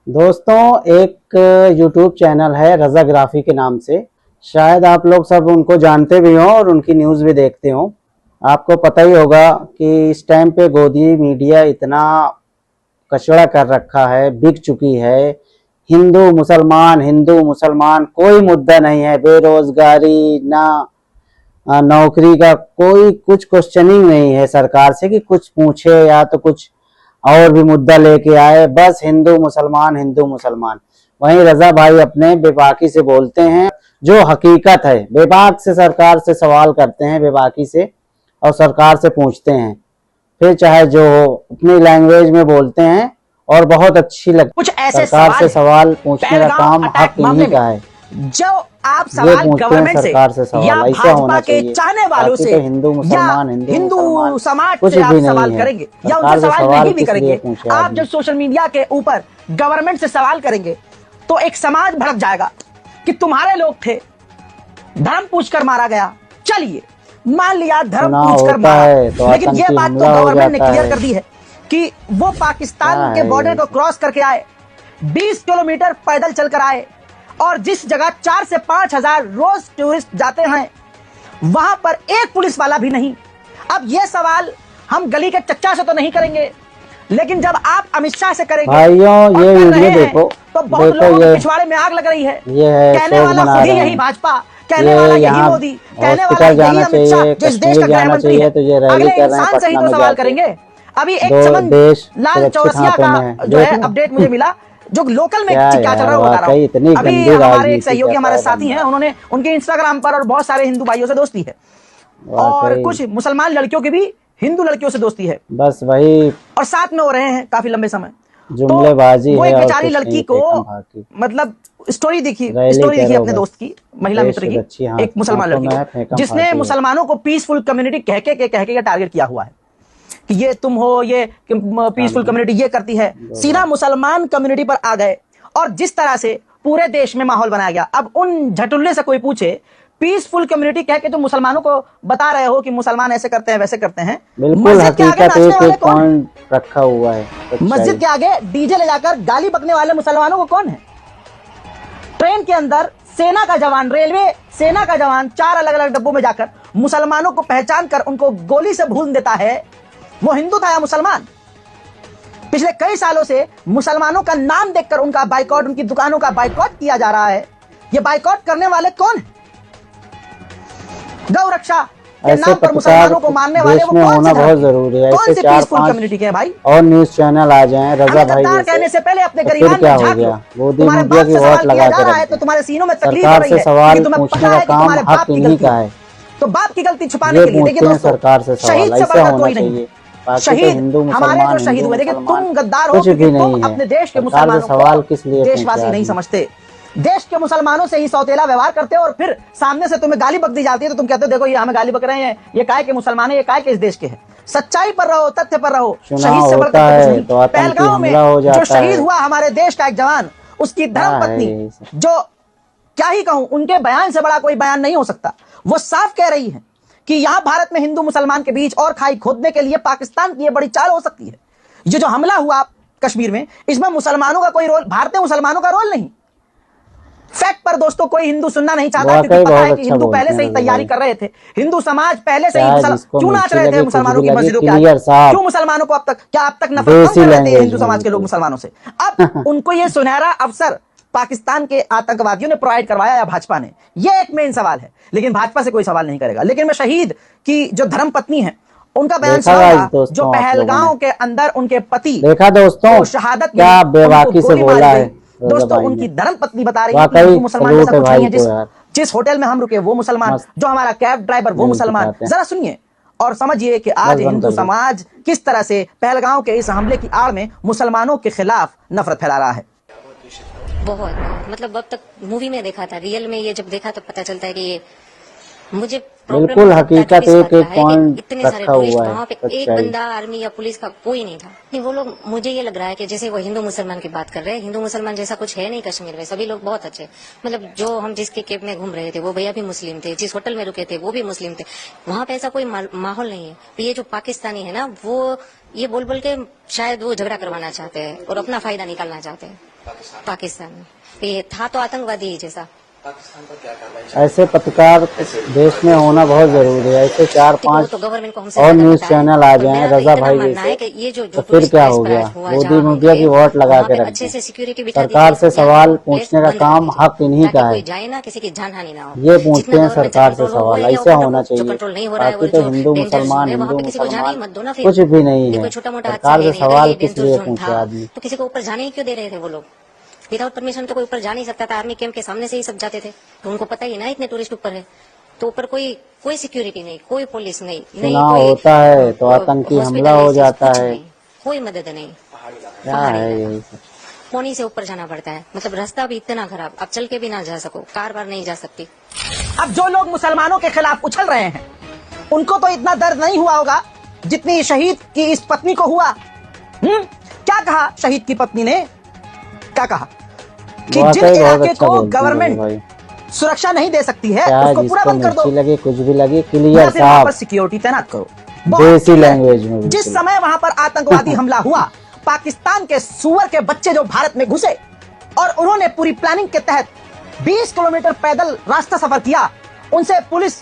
दोस्तों, एक YouTube channel है रज़ाग्राफी के नाम से। शायद आप लोग सब उनको जानते भी हों और उनकी न्यूज़ भी देखते हों। आपको पता ही होगा कि इस टाइम पे गोदी मीडिया इतना कचड़ा कर रखा है, बिक चुकी है। हिंदू मुसलमान कोई मुद्दा नहीं है। बेरोजगारी ना नौकरी का कोई कुछ क्वेश्चनिंग नहीं है सरकार से कि कुछ पूछे या तो कुछ और भी मुद्दा लेके आए। बस हिंदू मुसलमान। वहीं रजा भाई अपने बेबाकी से बोलते हैं जो हकीकत है। बेबाक से सरकार से सवाल करते हैं, बेबाकी से, और सरकार से पूछते हैं। फिर चाहे जो हो अपनी लैंग्वेज में बोलते हैं और बहुत अच्छी लगती। कुछ ऐसे सरकार से सवाल पूछने का काम हक इन्हीं का है। जो आप सवाल गवर्नमेंट से या भाजपा के चाहने वालों से हिंदू हिंदू समाज से आप सवाल करेंगे या उनसे सवाल नहीं भी करेंगे। आप जब सोशल मीडिया के ऊपर गवर्नमेंट से सवाल करेंगे तो एक समाज भड़क जाएगा कि तुम्हारे लोग थे, धर्म पूछकर मारा गया। चलिए मान लिया धर्म पूछकर मारा, तो लेकिन ये बात तो गवर्नमेंट ने क्लियर कर दी है कि वो पाकिस्तान के बॉर्डर को क्रॉस करके आए, 20 किलोमीटर पैदल चलकर आए, और जिस जगह 4 से 5 हजार रोज टूरिस्ट जाते हैं वहां पर एक पुलिस वाला भी नहीं। अब ये सवाल हम गली के चच्चा से तो नहीं करेंगे, लेकिन जब आप अमित शाह से करेंगे भाइयों, ये वीडियो देखो तो बहुत लोगों के पिछवाड़े में आग लग रही है। कहने वाला खुद ही यही भाजपा, कहने वाला यही मोदी, कहने वाला यही अमित शाह जो इस देश का गृह मंत्री है। अगले इंसान से ही तो सवाल करेंगे। अभी एक चमन लाल चौरसिया का जो है अपडेट मुझे मिला, जो लोकल में क्या चल रहा है वो बता रहा हूं। अभी हमारे एक सहयोगी हमारे साथी हैं, उन्होंने उनके इंस्टाग्राम पर और बहुत सारे हिंदू भाइयों से दोस्ती है और कुछ मुसलमान लड़कियों की भी हिंदू लड़कियों से दोस्ती है। बस वही, और साथ में हो रहे हैं काफी लंबे समय। जुमलेबाजी तो वो एक बेचारी लड़की को मतलब स्टोरी देखी अपने दोस्त की, महिला मित्र की, एक मुसलमान लड़की को, जिसने मुसलमानों को पीसफुल कम्युनिटी कह के टारगेट किया हुआ है कि ये तुम हो, ये पीसफुल कम्युनिटी ये करती है। सीधा मुसलमान कम्युनिटी पर आ गए और जिस तरह से पूरे देश में माहौल बनाया गया। अब उन झटुल्ले से कोई पूछे पीसफुल कम्युनिटी कह के तुम मुसलमानों को बता रहे हो कि मुसलमान ऐसे करते हैं वैसे करते हैं। मस्जिद के आगे नाचने वाले कौन रखा हुआ है? मस्जिद के आगे डीजे ले जाकर गाली बकने वाले मुसलमानों को कौन है? ट्रेन के अंदर सेना का जवान, रेलवे सेना का जवान 4 अलग अलग डब्बों में जाकर मुसलमानों को पहचान कर उनको गोली से भून देता है। वो हिंदू था या मुसलमान? पिछले कई सालों से मुसलमानों का नाम देखकर उनका बाइकआउट, उनकी दुकानों का बाइकआउट किया जा रहा है। ये बाइकआउट करने वाले कौन है? गौ रक्षा के नाम पर मुसलमानों को मारने वाले वो कौन से बहुत जरूरी है। कौन से पीसफुल कम्युनिटी के हैं भाई? और न्यूज चैनल आ जाए रजा भाई कहने से पहले अपने गरीबान में झांक लो। तुम्हारे बाप से सवाल किया जा रहा है तो तुम्हारे सीनों में तकलीफ हो रही है कि तुम्हें पता है कि तुम्हारे बाप की गलती है, तो बाप की गलती छुपाने के लिए देखिए दोस्तों, शहीद से बढ़कर कोई नहीं। शहीद हमारे जो शहीद हुए, देखिए तुम गद्दार हो क्योंकि तुम अपने देश के मुसलमानों को देशवासी नहीं समझते। देश के मुसलमानों से ही सौतेला व्यवहार करते हो और फिर सामने से तुम्हें गाली बक दी जाती है तो तुम कहते हो देखो ये हमें गाली बक रहे हैं, ये काय के मुसलमान है, ये काय के इस देश के हैं। सच्चाई पर रहो, तथ्य पर रहो। शहीद से बढ़कर तो पहलगांव में जो शहीद हुआ हमारे देश का एक जवान, उसकी धर्मपत्नी, जो क्या ही कहूं, उनके बयान से बड़ा कोई बयान नहीं हो सकता। वो साफ कह रही है कि यहाँ भारत में हिंदू मुसलमान के बीच और खाई खोदने के लिए पाकिस्तान की ये बड़ी चाल हो सकती है। ये जो हमला हुआ कश्मीर में, इसमें मुसलमानों का कोई रोल, भारतीय मुसलमानों का रोल नहीं। फैक्ट पर दोस्तों कोई हिंदू सुनना नहीं चाहता क्योंकि पता है कि हिंदू पहले से ही तैयारी कर रहे थे। हिंदू समाज पहले से ही क्यों नाच रहे थे मुसलमानों की मस्जिदों के आगे? क्यों मुसलमानों को अब तक नफरत कर रहे थे हिंदू समाज के लोग मुसलमानों से? अब उनको ये सुनहरा अवसर पाकिस्तान के आतंकवादियों ने प्रोवाइड करवाया या भाजपा ने? ये एक मेन सवाल है, लेकिन भाजपा से कोई सवाल नहीं करेगा। लेकिन मैं शहीद की जो धर्मपत्नी है उनका बयान सुना, जो पहलगांव के अंदर उनके पति देखा दोस्तों शहादत क्या बेबाकी से बोला है। दोस्तों उनकी धर्मपत्नी बता रही है कि मुसलमान जैसा कुछ नहीं है। जिस होटल में हम रुके वो मुसलमान, जो हमारा कैब ड्राइवर वो मुसलमान। जरा सुनिए और समझिए कि आज हिंदू समाज किस तरह से पहलगांव के इस हमले की आड़ में मुसलमानों के खिलाफ नफरत फैला रहा है। बहुत मतलब अब तक मूवी में देखा था, रियल में ये जब देखा तो पता चलता है कि ये मुझे बिल्कुल हकीकत एक पॉइंट इतने सारे रखा टूरिस्ट, हुआ है। वहाँ पे एक बंदा आर्मी या पुलिस का कोई नहीं था। नहीं वो लोग, मुझे ये लग रहा है कि जैसे वो हिंदू मुसलमान की बात कर रहे हैं, हिंदू मुसलमान जैसा कुछ है नहीं कश्मीर में। सभी लोग बहुत अच्छे, मतलब जो हम जिसके कैब में घूम रहे थे वो भैया भी मुस्लिम थे, जिस होटल में रुके थे वो भी मुस्लिम थे। वहाँ पे ऐसा कोई माहौल नहीं है। ये जो पाकिस्तानी है ना, वो ये बोल बोल के शायद वो झगड़ा करवाना चाहते हैं और अपना फायदा निकालना चाहते हैं। पाकिस्तान में ये था तो आतंकवादी ही जैसा। ऐसे पत्रकार देश में होना बहुत जरूरी है। ऐसे 4-5 तो गवर्नमेंट को हमसे और ज्यादा न्यूज पता है। चैनल आ पर जाएं मेरा तो रजा इतना भाई मानना है जैसे, कि ये जो तो फिर क्या हो गया? मोदी मुदिया की वोट लगा के रख अच्छे दी। से सिक्योरिटी बिठा दी सरकार थी, से या सवाल तो पूछने प्लेस का बंद काम कर दीजिए, हक इन्हीं ताकि का कोई है। जाए ना, किसी की जानहानि ना हो। ये पूछते जितना हैं गवर्नमेंट से सरकार से कंट्रोल हो वो सवाल, एरिया ऐसे ओपन होना रखो, जो चाहिए। कंट्रोल नहीं हो रहा है, वो बाकी तो जो हिंदू डेंजर जोन मुसलमान, है वहाँ हिंदू पे किसी को जाने ही मुसलमान मत दो ना। फिर कुछ भी नहीं ये है। कोई छोटा मोटा हादसा सरकार है से नहीं, अगर सवाल ये किस डेंजर लिए जोन पूछे था आदमी? तो किसी को ऊपर जाने ही क्यों दे रहे थे वो लोग? विदाउट परमिशन तो कोई ऊपर जा नहीं सकता था। आर्मी कैंप के सामने से ही सब जाते थे, तो उनको पता ही ना इतने टूरिस्ट ऊपर है, तो ऊपर कोई सिक्योरिटी नहीं, कोई पुलिस नहीं, चुनाव कोई होता है तो आतंकी हमला हो जाता कुछ है। नहीं, कोई मदद नहीं। क्या है यही सब? पोनी से ऊपर जाना पड़ता है, मतलब रास्ता भी इतना खराब, अब चल के भी ना जा सको, कार बार नहीं जा सकती। अब जो लोग मुसलमानों के खिलाफ उछल रहे हैं उनको तो इतना दर्द नहीं हुआ होगा जितनी शहीद की इस पत्नी को हुआ। क्या कहा शहीद की पत्नी ने? क्या कहा कि जिन वाकई बहुत इलाके अच्छा को बोलती है गवर्नमेंट भाई। सुरक्षा नहीं दे सकती है चाहे उसको पूरा जिसको बंद कर दो, मिर्ची लगे, कुछ भी लगे, या क्लियर फिर वहां पर साफ सिक्योरिटी तैनात करो। देसी लैंग्वेज में। जिस समय वहां पर आतंकवादी हमला हुआ, पाकिस्तान के सुअर के बच्चे जो भारत में घुसे और उन्होंने पूरी प्लानिंग के तहत 20 किलोमीटर पैदल रास्ता सफर किया, उनसे पुलिस